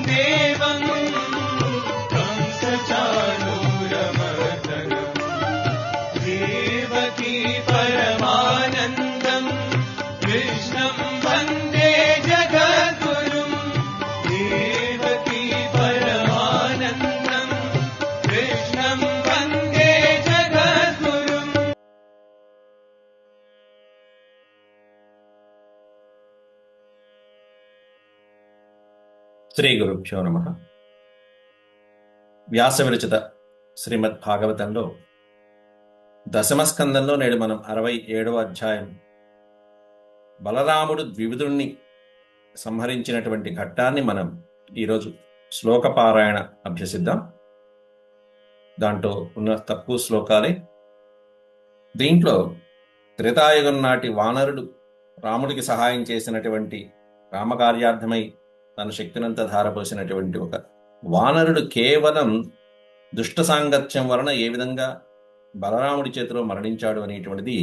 देवं कंसचाणूरमर्दनम् देवकी परमानन्दं कृष्णं वन्दे जगद्गुरुं देवकी परमानन्दं कृष्णं वन्दे जगद्गुरुम्. శ్రీ గురుభ్యో నమః. వ్యాస విరచిత శ్రీమద్ భాగవతంలో దశమ స్కందంలో నేడు మనం 67వ అధ్యాయం బలరాముడు ద్వివిధుణ్ణి సంహరించినటువంటి ఘట్టాన్ని మనం ఈరోజు శ్లోక పారాయణ అభ్యసిద్దాం. దాంట్లో ఉన్న తక్కువ శ్లోకాలే. దీంట్లో త్రేతాయుగం నాటి వానరుడు రాముడికి సహాయం చేసినటువంటి రామకార్యార్థమై తన శక్తినంతా ధారపోసినటువంటి ఒక వానరుడు కేవలం దుష్ట సాంగత్యం వలన ఏ విధంగా బలరాముడి చేతిలో మరణించాడు అనేటువంటిది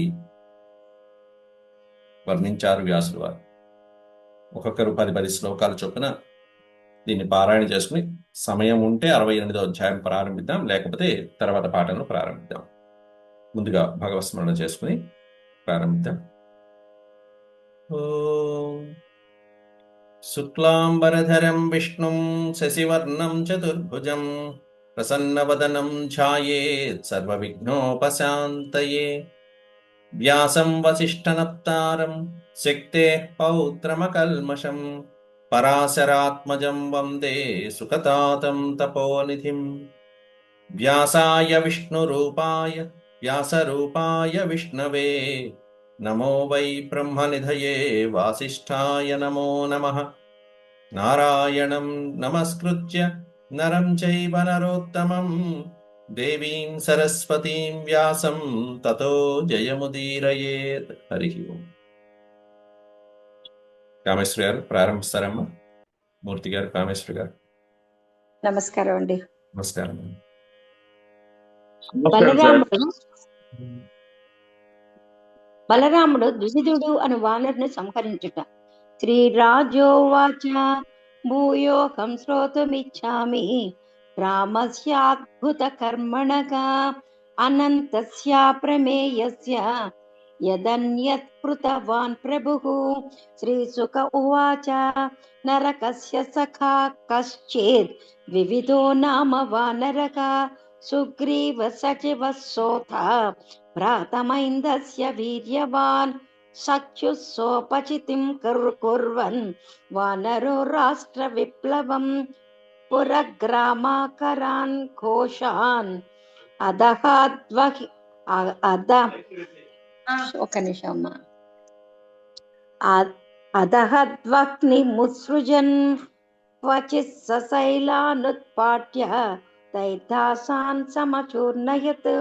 వర్ణించారు వ్యాసులు వారు. ఒక్కొక్కరు 10 శ్లోకాల చొప్పున దీన్ని పారాయణ చేసుకుని సమయం ఉంటే 68వ అధ్యాయం ప్రారంభిద్దాం, లేకపోతే తర్వాత పాఠంలో ప్రారంభిద్దాం. ముందుగా భగవత్స్మరణ చేసుకుని ప్రారంభిద్దాం. ఓం శుక్లాంబరధరం విష్ణుం శశివర్ణం చతుర్భుజం ప్రసన్నవదనం ఛాయేత్ సర్వవిఘ్నోపశాంతయే వ్యాసం వసిష్ఠనప్తారం శక్తేః పౌత్రమకల్మషం పరాశరాత్మజం వందే సుఖతాతం తపోనిధిం వ్యాసాయ విష్ణురూపాయ వ్యాసరూపాయ విష్ణవే నమో వై బ్రహ్మనిధయే వాసిష్ఠాయ నమో నమః. నారాయణం నమస్కృత్య నరం చైవ నరోత్తమం దేవీం సరస్వతీం వ్యాసం తతో జయముదీరయేత్. హరి ఓం. కామేశ్వరి గారు ప్రారంభిస్తారమ్మా. మూర్తి గారు, కామేశ్వరి గారు. నమస్కారం అండి. నమస్కారం. బలరాముడు ద్విజిదుడు అను వానరుని సంహరించుట. శ్రీరాజోవాచ భూయోహం శ్రోతుమిచ్చామి రామస్యాద్భుత కర్మణగా అనంతస్య ప్రమేయస్య యదన్యత్ కృతవాన్ ప్రభుః. శ్రీశుక ఉవాచ నరకస్య సఖా కశ్చిద్ వివిధో నామ వానరక సుగ్రీవ సచివ సోత భ్రాతమైందస్య వీర్యవాన్ సఖ్యు సోపచితిం కుర్వన్ వానరో రాష్ట్ర విప్లవం పురగ్రామాకరాన్ ఘోషాన్ అదహద్వహ్ని ముత్సృజన్ క్వచిత్ సశైలానుత్పాట్య దైతాసాన్ సమచూర్ణయత్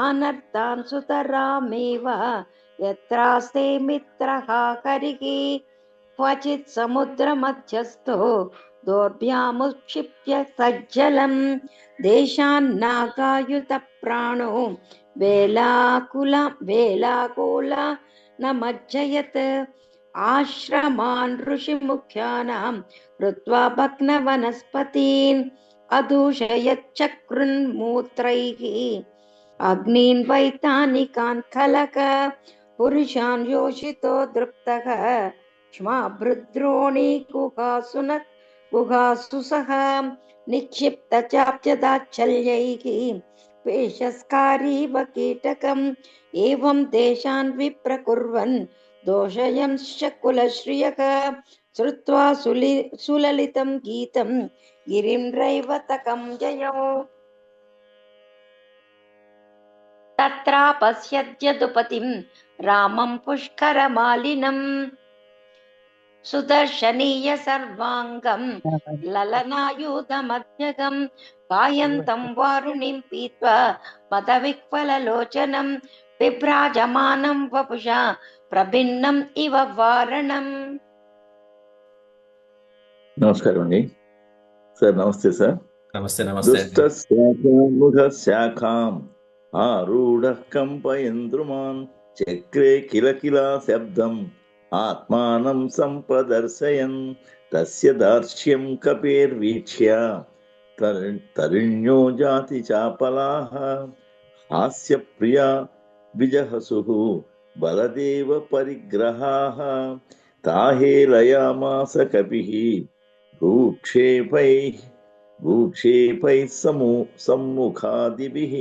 ఆనర్తాన్ సుతరామేవ యత్రాస్తే మిత్రః హరిః క్వచిత్ సముద్రమధ్యస్థో దౌర్భ్యాముక్షిప్య సజ్జలం దేశాన్నాగాయుత ప్రాణో వేలాకుల నమజ్జయత్ ఆశ్రమాన్ ఋషిముఖ్యానాం హృత్వా భగ్న వనస్పతీన్ అదూషయచ్చక్రున్మూత్రైః అగ్నీన్ వైతానికాన్ ఖలక పురుషాన్ యోషితో దృప్తః క్ష్మాభృద్రోణీ గుహాసు సహ నిక్షిప్త చాప్యదాచ్చల్యైః పేషస్కారీవ కీటకం ఏవం దేశాన్ విప్రకుర్వన్ దోషయంశ్చ కులశ్రియః శ్రుత్వా సులలితం గీతం గిరీంద్రైవతకం జయో తత్రాపశ్యద్యదుపతిం రామం పుష్కరమాలినం సుదర్శనీయ సర్వాంగం లలనాయుధమధ్యగం కాయంతం వారుణిం పీత్వా మదవిక్వలలోచనం బిభ్రాజమానం వపుషా ప్రభిన్నం ఇవ వారణం. నమస్కారం అండి సార్. నమస్తే సార్. నమస్తే. నమస్తే. శాఖాం ఆరూఢ కంపయంద్రుమాన్ చక్రే కిలకిల శబ్దం ఆత్మానం సంప్రదర్శయన్ तस्य दार्श्यं कपेर्वीक्ष्य तरुण्यो जाति चापलाः हास्यप्रिया विजहसुः बलदेव परिग्रहाः ताहेलयामास कपिः भूक्षेपैः सम्मुखादिभिः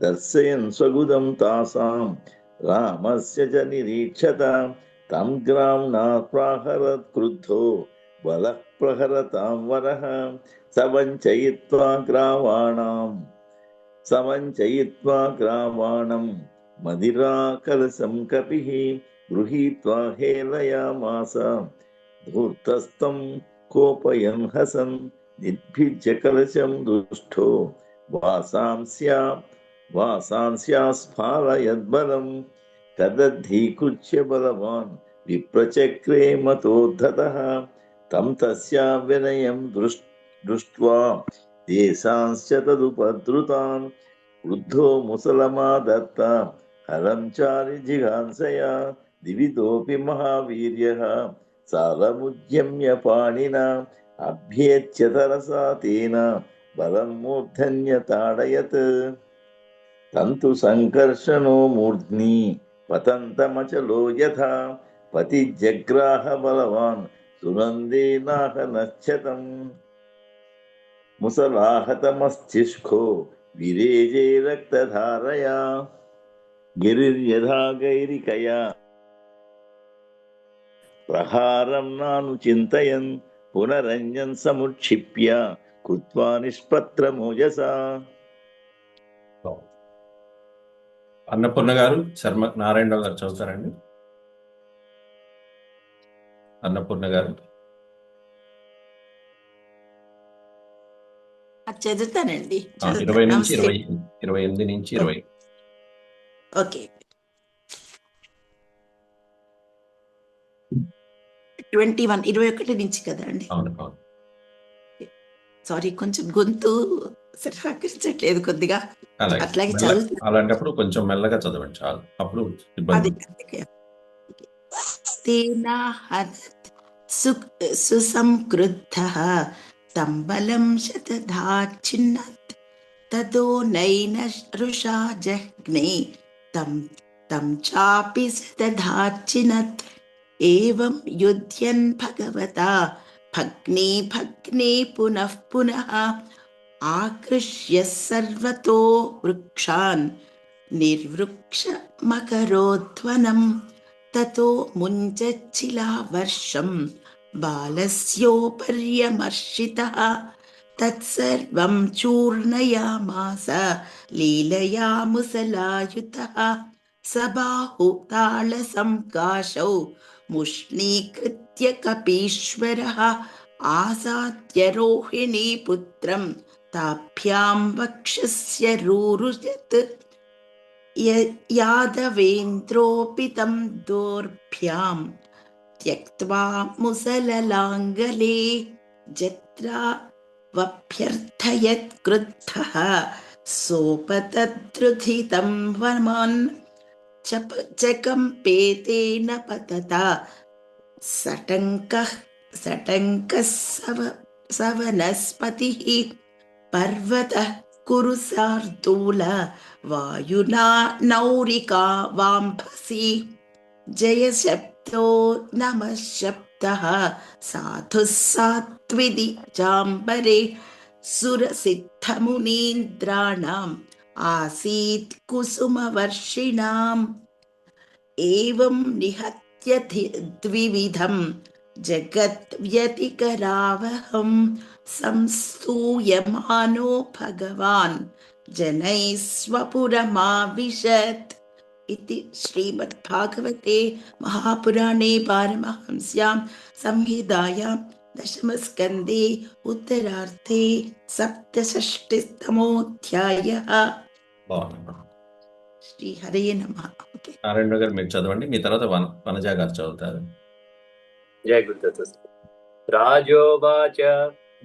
दर्शयन् स्वगुदं तासां रामस्य च निरीक्षत तं ग्राम्णा प्राहरत् क्रुद्धो बलः प्रहरतां वरः समञ्चयित्वा ग्रावाणं मदिराकलशं कपिः गृहीत्वा हेलयामास धूर्तस्तं कोपयन् हसन् निर्भिज्य कलशं दुष्टो वासांस्यास्फालयद्बलं तदधीकृत्य बलवान् विप्रचक्रे मतोद्धतः तं तस्या विनयं दृष्ट्वा देशांश्च तदुपद्रुतान् क्रुद्धो मुसलमादत्त हलं चारिजिघांसया दिवितोऽपि महावीर्यः सालमुद्यम्य पाणिना अभ्येत्य तरसा तेन बलं मूर्धन्यताडयत् तन्तु सङ्कर्षणो मूर्ध्नि पतन्तमचलो यथा पतिजग्राह बलवान् सुनन्देनाहनश्चतम् मुसलाहतमस्तिष्को विरेजे रक्तधारया गिरिर्यथा गैरिकया प्रहारं नानुचिन्तयन् पुनरञ्जन् समुक्षिप्य कृत्वा निष्पत्रमोजसा. అన్నపూర్ణ గారు శర్మ నారాయణరావు గారు చదువుతారండి. అన్నపూర్ణ గారు చదువుతానండి. 20 నుంచి 28 నుంచి 20. ఓకే, 21 నుంచి కదా అండి. అవును. సారీ, కొంచెం గొంతు సహకరించట్లేదు కొద్దిగా, అట్లాగే చదువు. అలాంటప్పుడు కొంచెం మెల్లగా చదవండి చాలు, అప్పుడు సుసంక్రుద్ధః తంబలం శతధాచ్చిన్నత్ తదో నైన రుషా జగ్నే తం చాపి శతధాచ్చినత్ ఏవం యుధ్యన్ భగవతా భగ్నే భగ్నే పునః పునః ఆకృష్య సర్వతో వృక్షాన్ నిర్వృక్ష మకరోధ్వనం తతో ముంచచ్చిలా వర్షం బాలస్యోపర్యమర్షితః తత్సర్వం చూర్ణయామాస లీలయా ముసలాయుతః సబాహు తాళ సంకాశౌ ముష్ణీకృత్య కపీశ్వరః ఆసాద్య రోహిణీ పుత్రం తాభ్యాం వక్షస్య రూరుజత్ యాదవేంద్రోపి తం దోర్భ్యాం త్యక్త్వా ముసలలాంగలే జత్రా వభ్యర్థయత్ క్రుద్ధః సోపతద్రుధితం వమాన్ చకంపేతేన పతత సటంకః సవనస్పతిః పర్వతః కురు శార్దూల వాయునా నౌరికా వాంభసి జయశబ్దో నమః శబ్దః సాధుః సాత్విది జాంబరే సురసిద్ధమునీంద్రాణాం ఆసీత్ కుసుమవర్షిణాం ఏవం నిహత్య ద్వివిధం జగత్ వ్యతికరావహం సంస్తూయమానో భగవాన్ జనైః స్వపురమావిశత్. इति श्रीमद्भागवते महापुराणे पारमहंस्यां संहितायां दशमस्कन्धे उत्तरार्धे 67तमोऽध्यायः. శ్రీ హరే నమః. నారాయణ గారు మీరు చదవండి, మీ తర్వాత వనజా గారు చదువుతారు. జయ గురుదత్త. రాజోవాచ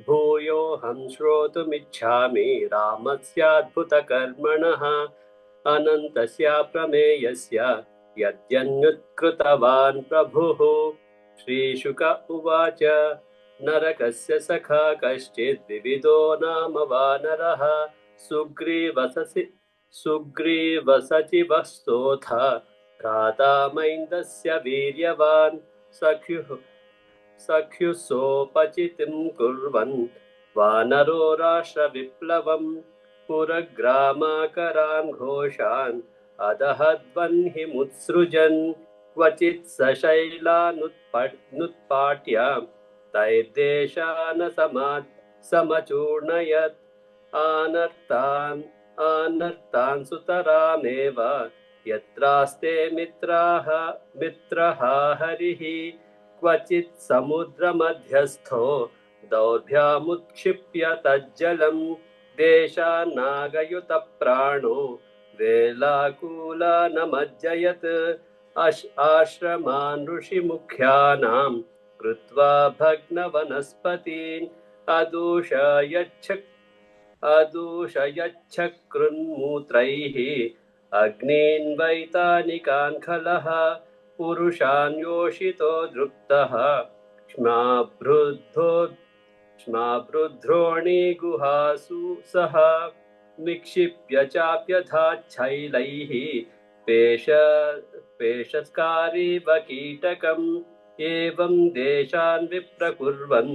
భూయోహం శ్రోతుమిచ్ఛామి రామస్యాద్భుతకర్మణః అనంతస్య ప్రమేయస్య యద్యన్యుత్కృతవాన్ ప్రభుః. శ్రీశుక ఉవాచ नरकस्य सखा कश्चित् विविधो नाम वानरः सुग्रीवसचिवस्तोऽथ भ्राता मैन्दस्य वीर्यवान् सख्युसोपचितिं कुर्वन् वानरो राष्ट्रविप्लवम् पुरग्रामाकरान् घोषान् अदहद्वह्निमुत्सृजन् क्वचित् सशैलानुत्पाट्य तैर्देशान् समचूर्णयत् आनर्तान् सुतरामेव यत्रास्ते मित्रः हरिः क्वचित् समुद्रमध्यस्थो दौर्भ्यामुत्क्षिप्य तज्जलम् देशान्नागयुतप्राणो वेलाकुलानमज्जयत् आश्रमान् ऋषिमुख्यानां कृत्वा भग्नवनस्पतीन् अदूषयच्छकृन्मूत्रैः अग्नीन् वैतानिकान् खलः पुरुषान् योषितो दृप्तः श्माभृद्रोणीगुहासु सह निक्षिप्य चाप्यधाच्छैलैः पेशस्कारीव कीटकम् एवं देशान् विप्रकुर्वन्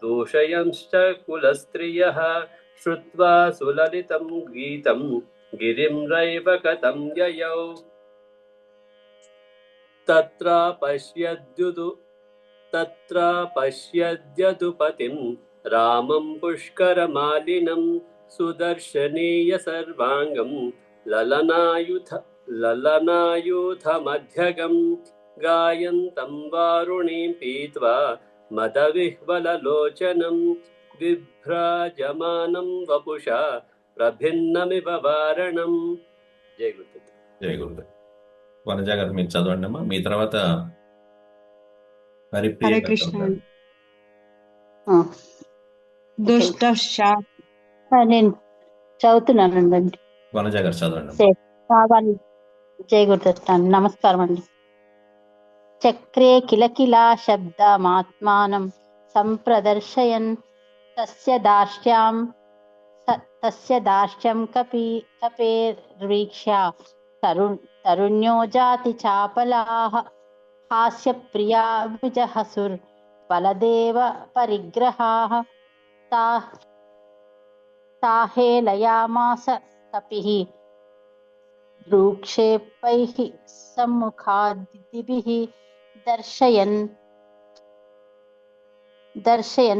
दूषयंश्च कुलस्त्रियः श्रुत्वा सुललितं गीतं गिरिं रैवकतं ययौ तत्र पश्यद्यदुपतिं रामं पुष्करमालिनं सुदर्शनीय सर्वाङ्गं ललनायुधमध्यगं गायन्तं वारुणीं पीत्वा मदविह्वललोचनं बिभ्राजमानं वपुषा प्रभिन्नमिव वारणं. జై గురుదత్త. జై గురుదేవ్. వనజ గారు మీరు చదవండి అమ్మా. మీ తర్వాత హరిప్రియ హరే గారు కృష్ణ చదువుతారు. దుష్ట నేను చదువుతున్నానండి. వనజ గారు చదవండి అమ్మా. కావాలి. జై గురుదత్త. నమస్కారం అండి. చక్రే కిలకిలా శబ్దమాత్మానం సంప్రదర్శయన్ తస్య దార్ష్ట్యం కపేర్వీక్ష్య తరుణ్యో జాతి చాపలాః హాస్యప్రియా విజహసుర్ బలదేవ పరిగ్రహాః తాహేలయామాస కపిః భ్రూక్షేపైః సమ్ముఖాదిభిః దర్శయన్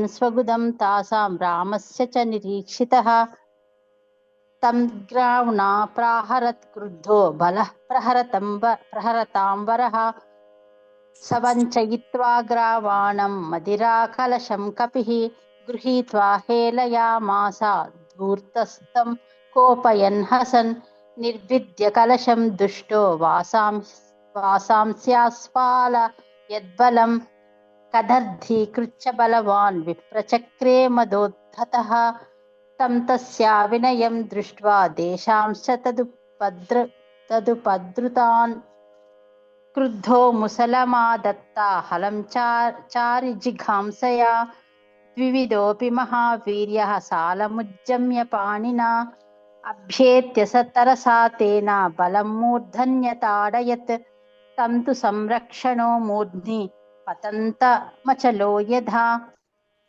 స్వగుదం తాసాం రామస్య చ నిరీక్షితః తం గ్రావ్ణా ప్రాహరత్ క్రుద్ధో బలః ప్రహరతాం వరః సవంచయిత్వా గ్రావాణం మదిరాకలశం కపిః గృహీత్వా హేళయామాస ధూర్తస్తం కోపయన్ హసన్ నిర్విద్య కలశం దుష్టో వాసాంస్యాస్ఫాల యద్బలం కదర్థీకృత్య బలవాన్ విప్రచక్రే మదోద్ధతః తం తస్యా వినయం దృష్ట్వా దేశాంశ్చ తదుపద్రుతాన్ క్రుద్ధో ముసలమాదత్తా హలం చారి జిఘాంసయా ద్వివిధోపి మహావీర్యః సాలముజ్జమ్య పాణినా అభ్యేత్య సతరసా తేన బలం మూర్ధన్యతాడయత్ తం తు సంరక్షణో మూర్ధ్ని పతంతమచలో యథా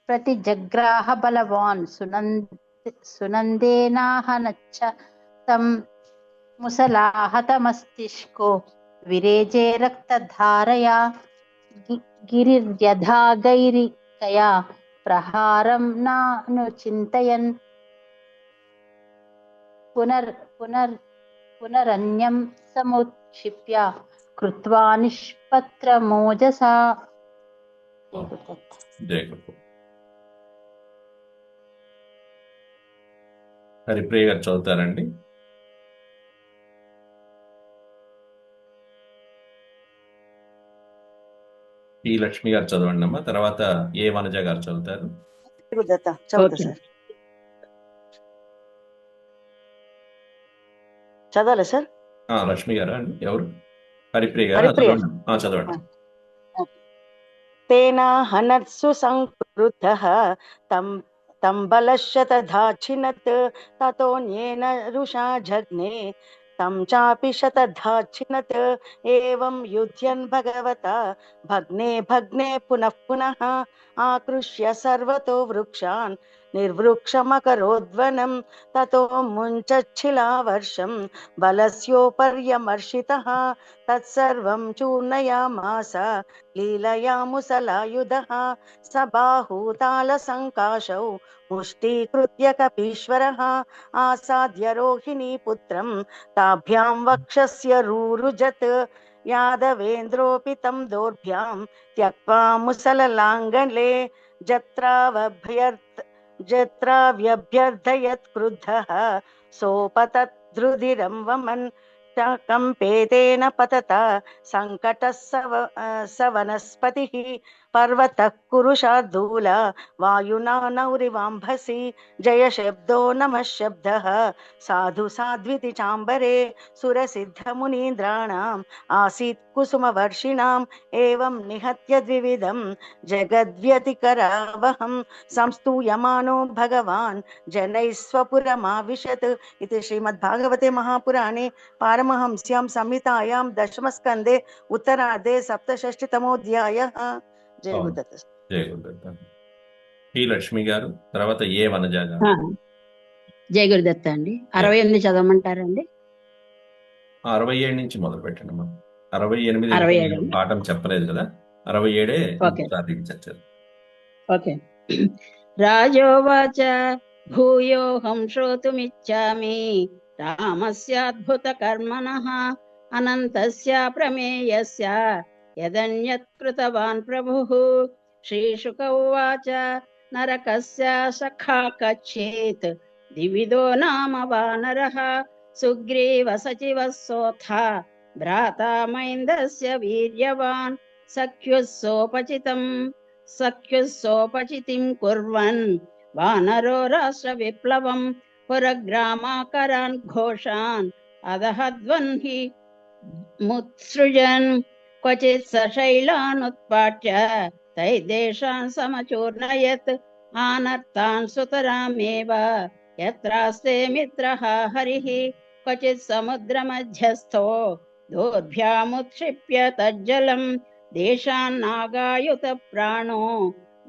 ప్రతిజగ్రాహ బలవాన్ సునందేనాహనచ్చ తం ముసలాహతమస్తిష్కో విరేజే రక్తధారయా గిరిర్యథా గైరికయా ప్రహారం నానుచింతయన్ పునరన్యం సముత్క్షిప్య కృత్వా నిష్పత్రమోజసా. జై గురు. హరిప్రియ గారు చదువుతారండి. ఈ లక్ష్మి గారు చదవండి అమ్మా. తర్వాత ఏ వనజ గారు చదువుతారు. గురుదత్త చదువుతా సార్. చదవాలా సార్? లక్ష్మి గారా అండి? ఎవరు? హరిప్రియ గారు చదవండి. तेनाहनत्सु संक्रुद्धः तं बलश्च तथाचिनत् ततोऽन्येन रुषा जग्ने तं चापि शतधाचिनत् एवं युध्यन् भगवता भग्ने भग्ने पुनः पुनः आकृष्य सर्वतो वृक्षान् निर्वृक्षमकरोद्वनं ततो मुञ्चच्छिलावर्षं बलस्योपर्यमर्षितः तत्सर्वं चूर्णयामास लीलया मुसलायुधः स बाहूतालसङ्काशौ मुष्टीकृत्य कपीश्वरः आसाद्य रोहिणी पुत्रं ताभ्यां वक्षस्य रूरुजत् यादवेन्द्रोऽपि तं दोर्भ्यां त्यक्त्वा मुसललाङ्गले जत्राव्यभ्यर्थयत् क्रुद्धः सोपतद्रुधिरं वमन् कंपेतेन पतता संकटः स वनस्पतिः पर्वतः कुरुशार्दूल वायुना नौरिवाम्भसि जय शब्दो नमः शब्दः साधु साध्विति चाम्बरे सुरसिद्धमुनीन्द्राणाम् आसीत् कुसुमवर्षिणाम् एवं निहत्य द्विविधं जगद्व्यतिकरावहं संस्तूयमानो भगवान् जनैः स्वपुरमाविशत् इति श्रीमद्भागवते महापुराणे पारमहंस्यां संहितायां दशमस्कन्धे उत्तरार्धे सप्तषष्टितमोऽध्यायः। జయ గురుదత్త. జయ గురుదత్త. ఈ లక్ష్మి గారు, తర్వాత ఏ వనజ గారు. జయ గురుదత్త అండి. 68 చదవమంటారండి? 67 నుంచి మొదలు పెట్టండి అమ్మా. 68 పాఠం చెప్పలేదు కదా, 67 చర్చలు. ఓకే. రాజోవాచ భూయోహం శ్రోతుమిచ్చామి రామస్యాద్భుత కర్మణః అనంతస్య ప్రమేయస్య యదన్యత్ కృతవాన్ ప్రభుః. శ్రీశుక ఉవాచ నరకస్య సఖా కచ్చేత్ ద్వివిధో నామ వానరః సుగ్రీవ సచివः సోథ భ్రాతా మైందస్య వీర్యవాన్ సఖ్యుః సోపచితిం కుర్వన్ వానరో రాష్ట్ర విప్లవం పురగ్రామాకరాన్ ఘోషాన్ అదహద్వన్హి ముత్సృజన్ క్వచిత్ సశైలానుత్పాట్య తైదేశాన్ సమచూర్ణయత్ ఆనర్తాన్ సుతరామేవ యత్రాస్తే మిత్రః హరిః క్వచిత్ సముద్రమధ్యస్థో దోర్భ్యాముత్క్షిప్య తజ్జలం దేశాన్నాగాయుత ప్రాణో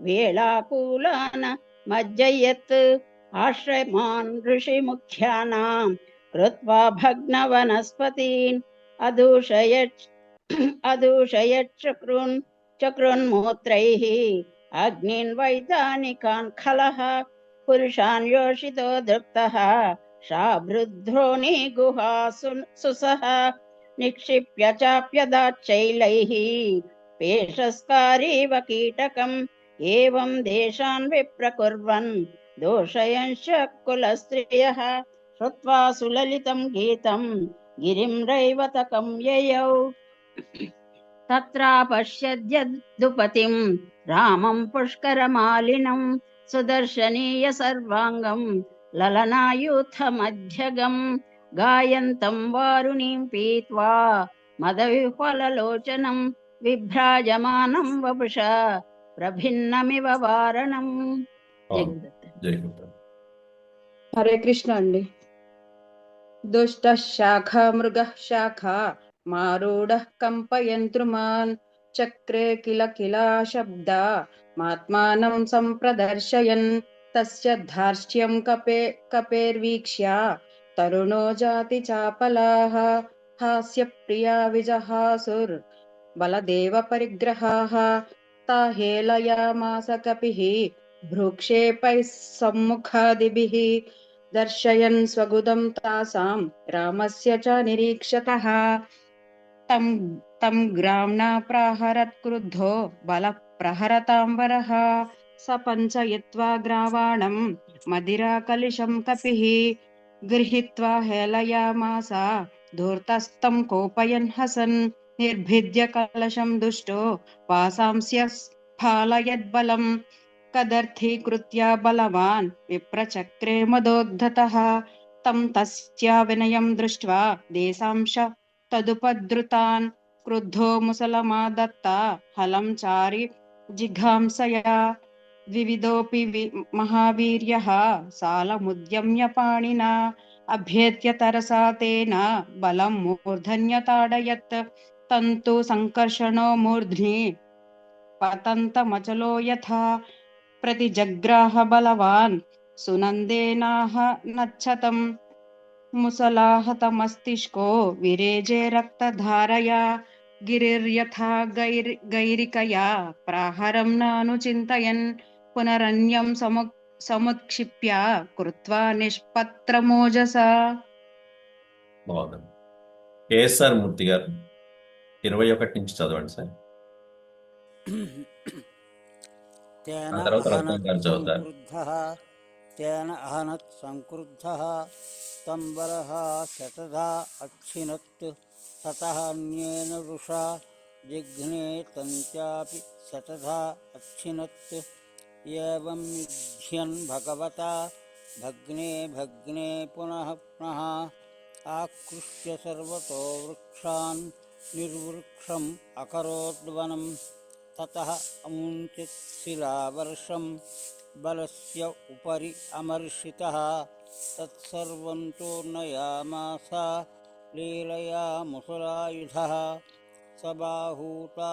వేళాకూలాన మజ్జయత్ ఆశ్రమాన్ ఋషిముఖ్యానాం కృత్వా భగ్నవనస్పతీన్ అదూషయత్ చక్రున్మూత్రైః అగ్నిన్ వైతానికాన్ ఖలః పురుషాన్ యోషితో దృప్తః శాభృద్రోణి గుహాసుసః నిక్షిప్య చాప్యదాచ్చైలైః పేషస్కారీవ కీటకం ఏవం దేశాన్ విప్రకుర్వన్ దోషయంశ కులస్త్రియః శ్రుత్వా సులలితం గీతం గిరిం రైవతకం యయౌ తత్రాపశ్యద్యదుపతిం రామం పుష్కరమాలినం సుదర్శనీయ సర్వాంగం లలనాయూథమధ్యగం గాయంతం వారుణీం పీత్వా మదవిహ్వలలోచనం విభ్రాజమానం వపుషా ప్రభిన్నమివ వారణం. హరే కృష్ణ అండి. దుష్ట శాఖ మృగ శాఖ మారూఢ కంపయంత్రుమాన్ చక్రే కిల కిలా శబ్ద మాత్మానం సంప్రదర్శయన్ తస్య ధార్ష్ట్యం కపేర్వీక్ష్య తరుణో జాతి చాపలాః హాస్య ప్రియా విజహాసుర్ బలదేవ పరిగ్రహాః తాహేళయామాస కపిః భ్రూక్షేపైః సమ్ముఖాదిభిః దర్శయన్ స్వగుదం తాసాం రామస్య చ నిరీక్షతః తం గ్రామ్ణా ప్రాహరత్ క్రుద్ధో బల ప్రహరతాంబరః స పంచయత్వా గ్రావాణం మదిరా కలిశం కపిః గృహీత్వా హేళయామాస ధూర్తస్తం కోపయన్ హసన్ నిర్భిద్య కలశం దుష్టో వాసాంస్య స్ఫాలయద్బలం కదర్థీకృత్య బలవాన్ విప్రచక్రే మదోద్ధతః తం తస్య వినయం దృష్ట్వా దేశాంశ తదుపద్రుతాన్ క్రుద్ధో ముసలమాదత్త హలం చారి जिघांसया द्विविधोऽपि महावीर्यः सालमुद्यम्य पाणिना अभ्येत्य तरसा तेन बलं मूर्धन्यताडयत् तन्तु संकर्षणो मूर्ध्नि पतन्तमचलो यथा प्रतिजग्राह बलवान् सुनन्देनाह नच्छतम् मुसलाहतमस्तिष्को विरेजे रक्तधारया गिरिर्यथा गैरिकया प्राहरं नानुचिन्तयन् पुनरन्यं समुत्क्षिप्य कृत्वा निष्पत्रमोजसा. బాగుంది. కేఎస్ఆర్ మూర్తి గారు 21 నుంచి చదవండి సార్. ఆ తర్వాత రత్నం గారు చదువుతారు. తేన అహనత్ సంక్రుద్ధః తంబరః శతధా అక్షిణత్ తతః అన్యేన వృషా జిఘ్నే తంచాపి శతధా అక్షిణత్ ఏవం యుధ్యన్ భగవతా భగ్నే భగ్నే పునః పునః ఆకృష్య సర్వతో వృక్షాన్ నిర్వృక్షం అకరోద్వనం తతః అముంచిత్ శిలావర్షం బలస్య ఉపరి అమర్షితః తత్సర్వం తోర్ణయామాస లీలయా ముసలాయుధః సబాహూతారసంకాశో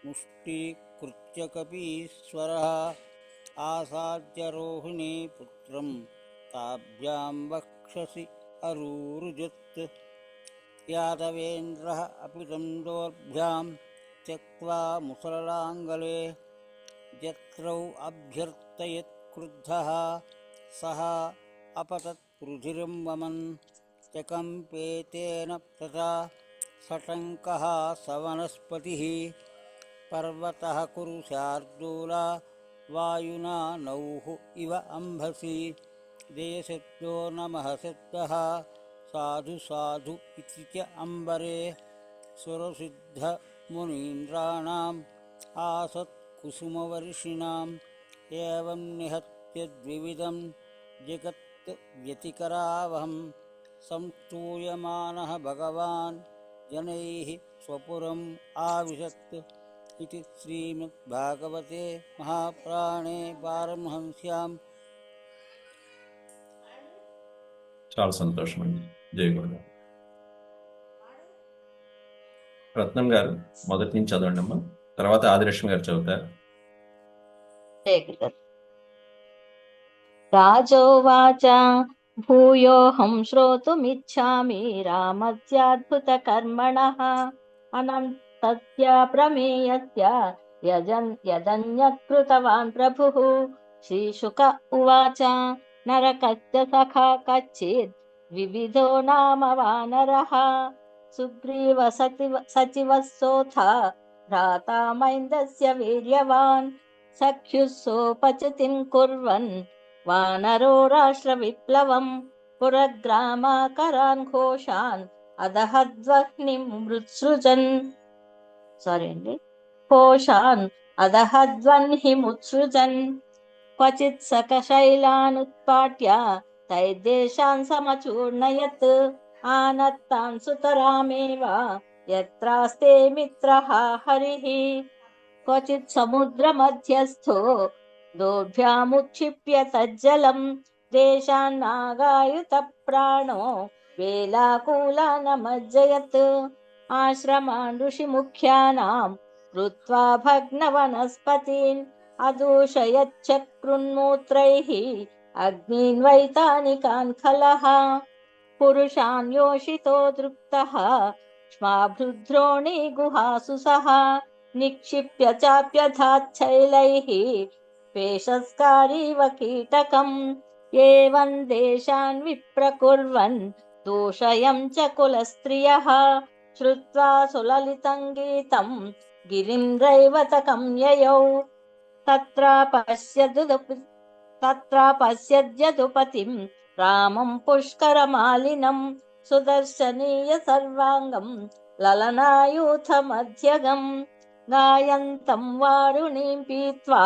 ముష్టీకృత్య కపీశ్వరः ఆసాద్య రోహిణీ పుత్రం తాభ్యాం వక్షసి అరూరుజత్ యాదవేంద్రః అపి తం దోర్భ్యాం త్యక్త్వా ముసలలాంగలే జత్రౌ అభ్యర్తయత్ క్రుద్ధః సహ అపతత్ రుధిరం వమన్ చకంపేతేన తథా సటంకః సవనస్పతిః పర్వతః కురు శార్దూలా వాయునా నౌః ఇవ అంభసి దేశద్దో నమః సిద్ధః సాధు సాధు ఇతి చ అంబరే సురసిద్ధ మునీంద్రాణాం ఆసత్ కుసుమవర్షిణాం ఏవం నిహత్య ద్వివిధం జగత్ వ్యతికరావహం సంస్తూయమానః భగవాన్ జనైః స్వపురం ఆవిశత్ ఇది శ్రీమద్భాగవతే మహాపురాణే పారమహంస్యాం. చాలా సంతోషం అండి. జై గురుగారు. రత్నం గారు మొదటి నుంచి చదవండి అమ్మా, తర్వాత ఆదిలక్ష్మి గారు చదువుతారు. రాజోవాచ భూయోహం శ్రోతుమిచ్ఛామి రామస్యాద్భుతకర్మణః అనంతస్య ప్రమేయస్య యదన్యకృతవాన్ ప్రభుః. శ్రీశుక ఉవాచ నరకస్య సఖా కచ్చిద్ వివిధో నామ వానరః సుగ్రీవ సచివస్సోథ భ్రాతా మైందస్య వీర్యవాన్ సఖ్యుః సోపచతిం కుర్వన్ వానరో రాష్ట్ర విప్లవం పురగ్రామాకరాన్ ఘోషాన్ అదహద్వహ్నిం మృత్సృజన్ ఘోషాన్ అదహద్వన్హిముత్సృజన్ క్వచిత్ సకశైలానుత్పాట్య తైర్దేశాన్ సమచూర్ణయత్ ఆనత్తాన్ సుతరామేవ యత్రాస్తే మిత్రః హరిః. క్వచిత్ సముద్రమధ్యస్థో దోర్భ్యాముక్షిప్య తజ్జలం దేశాన్నాగాయుత ప్రాణో వేలాకూలానమజ్జయత్. ఆశ్రమాన్ ఋషిముఖ్యానాం కృత్వా భగ్నవనస్పతీన్ అదూషయచ్చక్రున్మూత్రైః అగ్నీన్ వైతానికాన్ ఖలః. పురుషాన్ యోషితో దృప్తః శ్మాభృద్రోణీ గుహాసు సహ నిక్షిప్య చాప్యధాచ్చైలైః పేషస్కారీవ కీటకం. ఏవం దేశాన్ విప్రకుర్వన్ దూషయం చ కులస్త్రియః శ్రుత్వా సులలితం గీతం గిరీంద్రైవతకం యయౌ. తత్ర పశ్యద్యదుపతిం రామం పుష్కరమాలినం సుదర్శనీయ సర్వాంగం లలనాయూథమధ్యగం. గాయంతం వారుణీం పీత్వా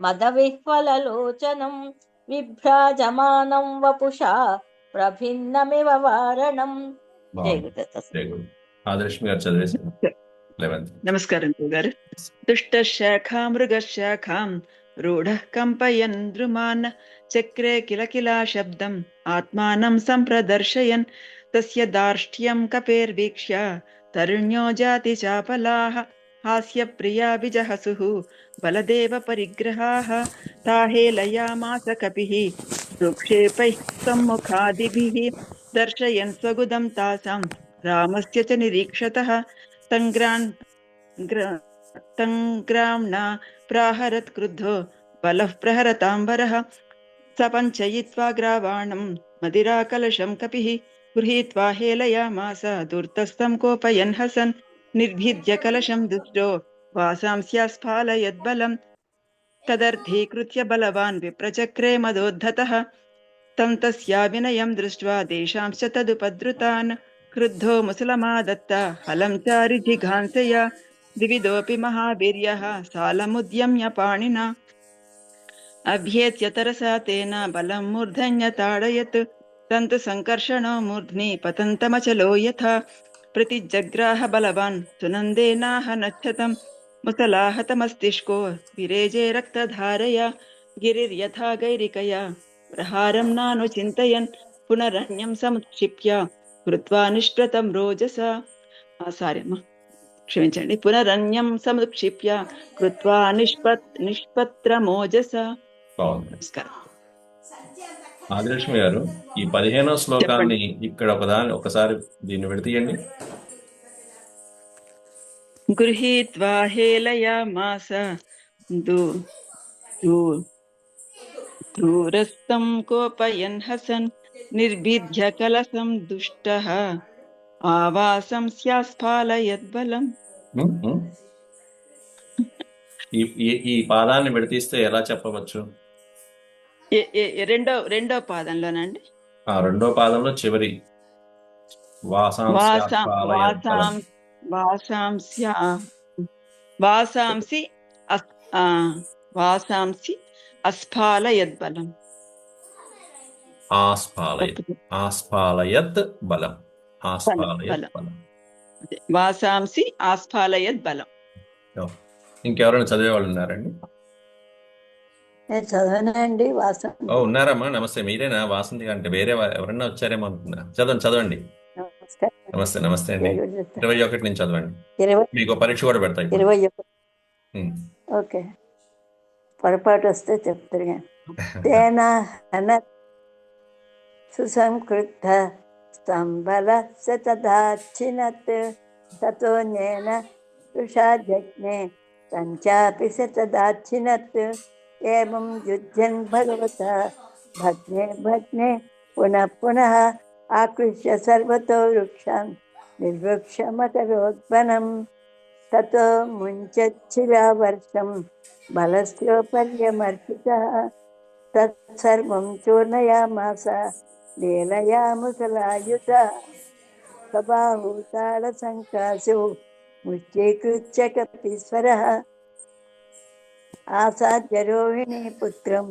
మదవిహ్వలలోచనం విభ్రాజమానం వపుషా ప్రభిన్నమివ వారణం. ఆదర్శమి గారు చదివేసి. 11th. నమస్కారం గారు. దుష్టశాఖా మృగశాఖాం రూఢః కంపయన్ ద్రుమాన్ చక్రే కిలకిలా శబ్దం ఆత్మానం సంప్రదర్శయన్ తస్య దార్ష్ట్యం కపేర్వీక్ష్య తరుణ్యో జాతి చాపలాః హాస్య ప్రియా విజహసుః బలదేవ పరిగ్రహాః తాహేలయామాస కపిః రుక్షేపైః సమ్ముఖాదిభిః దర్శయన్ స్వగుదం తాసాం రామస్య చ నిరీక్షతః తంగ్రామ్నా ప్రాహరత్ క్రుద్ధో బలః ప్రహరతాంబరః సపంచయిత్వా గ్రావాణం మదిరాకలశం కపిః గృహీత్వా హేళయామాస దుర్తస్థం కోపయన్ హసన్ నిర్భిద్య కలశం దుష్టో వాసాంస్యాస్ఫాలయద్బలం తదర్థీకృత్య బలవాన్ విప్రచక్రే మదోద్ధతః తం తస్యా వినయం దృష్ట్వా దేశాంశ్చ తదుపద్రుతాన్ క్రుద్ధో ముసలమాదత్త హలం చారిజిఘాంసయ ద్వివిధోऽపి మహావీర్యः సాలముద్యమ్య పాణినా అభ్యేత్య తరసా తేన బలం మూర్ధన్యతాడయత్ తంతు సంకర్షణో మూర్ధ్ని పతంతమచలో యథా ప్రతిజగ్రాహ బలవాన్ సునందేనాహ నచ్చతం ముసలాహతమస్తిష్కో విరేజే రక్తధారయా గిరిర్యథా గైరికయా ప్రహారం నాను చింతయన్ పునరన్యం సముక్షిప్య కృత్వా నిష్ప్రతం రోజసా క్షమించండి పునరన్యం సముక్షిప్య కృత్వా నిష్పత్రమోజసా. నమస్కారం. ఆదిలక్ష్మి గారు, ఈ 15వ శ్లోకాన్ని ఇక్కడ ఒకసారి దీన్ని విడతీయండి. గృహీత్వా హేళయామాస దూరస్థం కోపయన్ హసన్ నిర్భిద్య కలశం దుష్టః ఆవాసం స్యాస్ఫాలయద్బలం. ఈ పాదాన్ని విడతీస్తే ఎలా చెప్పవచ్చు? రెండో పాదంలోనండి. రెండో పాదంలో చివరి వాసాంసి అస్ఫాలయద్బలం. ఆస్ఫాలయత్ బలం. వాసాంసి ఆస్ఫాలయత్ బలం. ఇంకెవరైనా చదివే వాళ్ళు ఉన్నారండి? చదవనండి. ఉన్నారమ్మా. నమస్తే. మీరేనా వాసంతి? అంటే వేరే ఎవరన్నా వచ్చారేమో అనుకున్నా. చదవండి. నమస్తే. నమస్తే అండి. 21 నుంచి చదవండి. మీకు పరీక్ష కూడా పెడతాయి. 21. ఓకే, పొరపాటు వస్తే చెప్తారు. తేనా సుసంకృత స్తంభల శతదాచ్చినత్ తతోన్యేన ఋషాజజ్ఞే సంచాపి శతదాచ్చినత్ ఏవం యుధ్యన్ భగవత భగ్నే పునః పునః ఆకృష్య సర్వతో వృక్షాన్ నిర్వృక్షమకరోద్వనం తతో ముంచచ్చిలావర్షం బలస్యోపర్యమర్చితః తత్సర్వం చూర్ణయామాస లీలయా ముసలాయుధः సబాహూతాళ సంకాశో ముష్టీకృత్య కపీశ్వరः ఆసాద్య రోహిణీ పుత్రం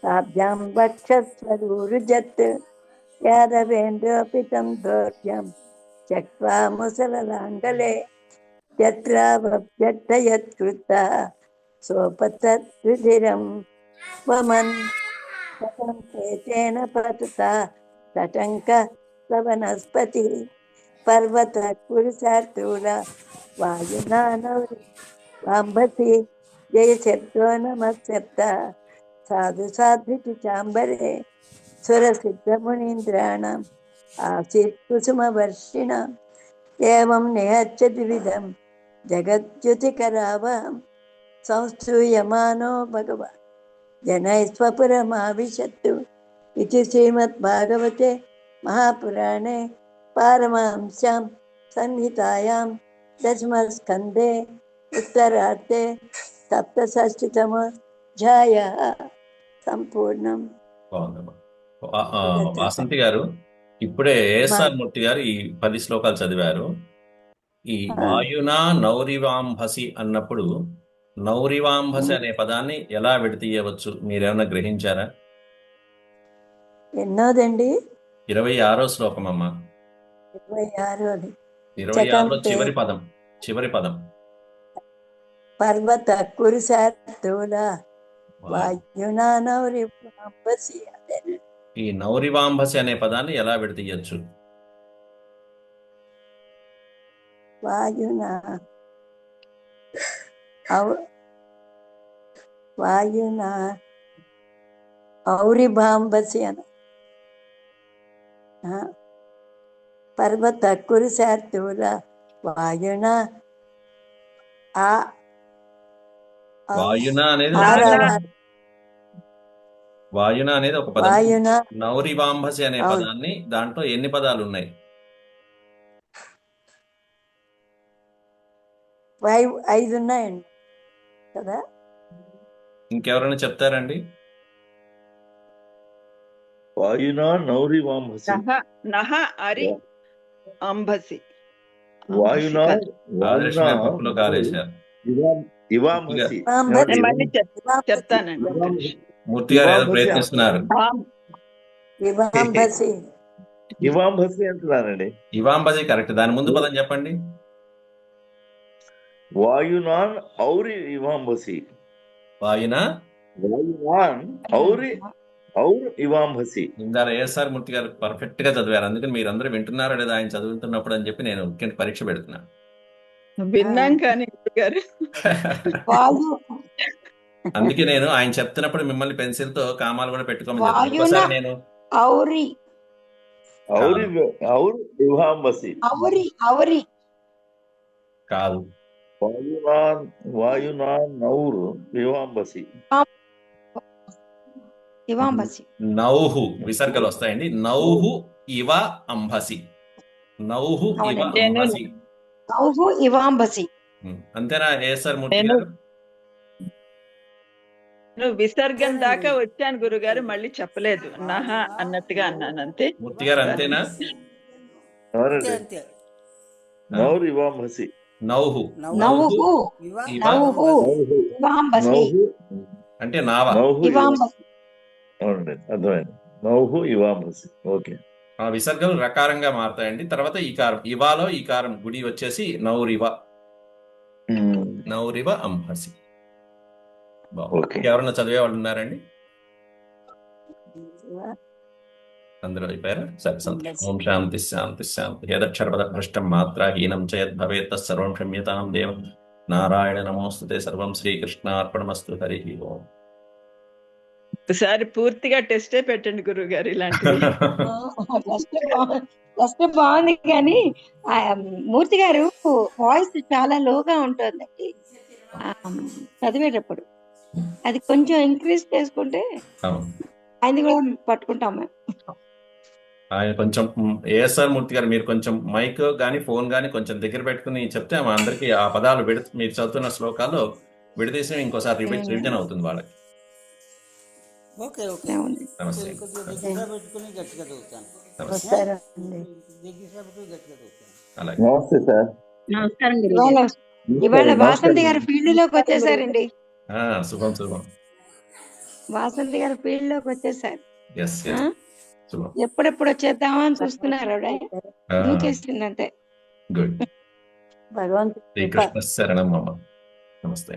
తాభ్యాం వక్షస్వరూరుజత్ యాదవేంద్రోపితం దౌర్యం చక్వా ముసలలాంగలే యత్రావభ్యర్థయత్కృతः సోపతద్రుధిరం వమన్ తేన పతతా తటంక వనస్పతి పర్వత పురుషార్థూల వాయునానౌరి వాంబసి జయశబ్దో నమశబ్ద సాధు సాధ్వితి చాంబరే సురసిద్ధమునీంద్రాణం ఆసీత్ కుసుమవర్షిణం ఏవం నిహత్య ద్విధం జగద్యుతికరావహం సంస్తూయమానో భగవాన్ జనైస్వపురమావిశత్తు ఇది శ్రీమద్భాగవతే మహాపురాణే పారమహంస్యాం సంహితాయాం దశమస్కందే ఉత్తరార్ధే సప్తషష్టితమోధ్యాయః సంపూర్ణం. వాసంతి గారు, ఇప్పుడే ఏఎస్ఆర్ మూర్తి గారు ఈ 10 శ్లోకాలు చదివారు. ఈ వాయునా నౌరివాంభసి అన్నప్పుడు నౌరివాంభసి అనే పదాన్ని ఎలా విడతీయవచ్చు? మీరేమన్నా గ్రహించారా? ఎన్నోదండి? 26వ శ్లోకం అమ్మా. 26. 26లో చివరి పదం. చివరి పదం. పర్వత కురుశార్దూల వాయునా నౌరివాంబసి. ఈ నౌరివాంబసి అనే పదాన్ని ఎలా విడదీయచ్చు? వాయునా ఔరిబాంబసి అన. పర్వత కురుశార్దూల వాయున వాయున అనేది ఒక పదం. నౌరివాంబసి అనే పదాన్ని దాంట్లో ఎన్ని పదాలు ఉన్నాయి? 5 ఉన్నాయండి కదా. ఇంకెవరైనా చెప్తారండి? వాయునా నౌరివాంబసి. నహ అరి అంబసి. వాయునా పప్పులో కాలేశారు. ఇవాంబసి. మళ్ళీ చెప్తానండి. మూర్తి గారు ఏదో ప్రయత్నిస్తున్నారు. ఇవాంబసి అంటున్నానండి. ఇవాంబసి కరెక్ట్. దాని ముందు పదం చెప్పండి. వాయునాన్ ఔరి ఇవాంబసి. వాయునాన్ ఔరి ఇవాంబసి. ఇందాక ఏఎస్ఆర్ మూర్తి గారు పర్ఫెక్ట్ గా చదివారు. అందుకని మీరు అందరూ వింటున్నారా లేదా ఆయన చదువుతున్నప్పుడు అని చెప్పి నేను పరీక్ష పెడుతున్నాను. విన్నాం కానీ గారు అందుకే నేను ఆయన చెప్తున్నప్పుడు మిమ్మల్ని పెన్సిల్ తో కామాలు కూడా పెట్టుకోమని చెప్పాను. నేను కాదు. నౌహు విసర్గలు వస్తాయండి. నౌహు ఇవ అంబసి. నౌహు ఇవ అంబసి. అంతేనా ఏఎస్ఆర్ మూర్తి గారు? నువ్వు విసర్గం దాకా వచ్చాను గురుగారు, మళ్ళీ చెప్పలేదు. నహ అన్నట్టుగా అన్నాను అంతే. మూర్తి గారు అంతేనా? అంటే నావా. ఆ విసర్గలు రకారంగా మారుతాయండి. తర్వాత ఈకారం. ఇవాలో ఈకారం గుడి వచ్చేసి నౌరివ. నౌరివ అంబసి. ఎవరన్నా చదివే వాళ్ళు ఉన్నారండి? అందరూ అయిపోయారా? సరే సంతోషం. ఓం శాంతి శాంతి శాంతి. యదక్షరపద భ్రష్టం మాత్రాహీనం చ యద్భవేత్ తత్సర్వం క్షమ్యతాం దేవం. నారాయణ నమోస్తుతే. సర్వం శ్రీకృష్ణార్పణమస్తు. హరి ఓం. ఒకసారి పూర్తిగా టెస్టే పెట్టండి గురువు గారు. ఇలాంటివి బాగుంది కానీ మూర్తి గారు వాయిస్ చాలా లోగా ఉంటుందండి చదివేటప్పుడు. అది కొంచెం ఇంక్రీజ్ చేసుకుంటే ఆయన కూడా పట్టుకుంటాం మేము. ఆయన కొంచెం ఏఎస్ఆర్ మూర్తి గారు మీరు కొంచెం మైక్ గానీ ఫోన్ గానీ కొంచెం దగ్గర పెట్టుకుని చెప్తే అందరికి ఆ పదాలు మీరు చదువుతున్న శ్లోకాల్లో విడదీసి ఇంకోసారి రివిజన్ అవుతుంది వాళ్ళకి. నమస్తే. నమస్తే సార్. నమస్కారం. ఇవాళ వాసంతి గారు ఫీల్డ్ లోకి వచ్చేసారండి. శుభం శుభం. వాసంతి గారు ఫీల్డ్ లోకి వచ్చేసారు. ఎప్పుడెప్పుడు వచ్చేద్దామా అని చూస్తున్నారు. దూకేస్తుందంటే. గుడ్. భగవంతుడు శ్రీకృష్ణ శరణం. నమస్తే.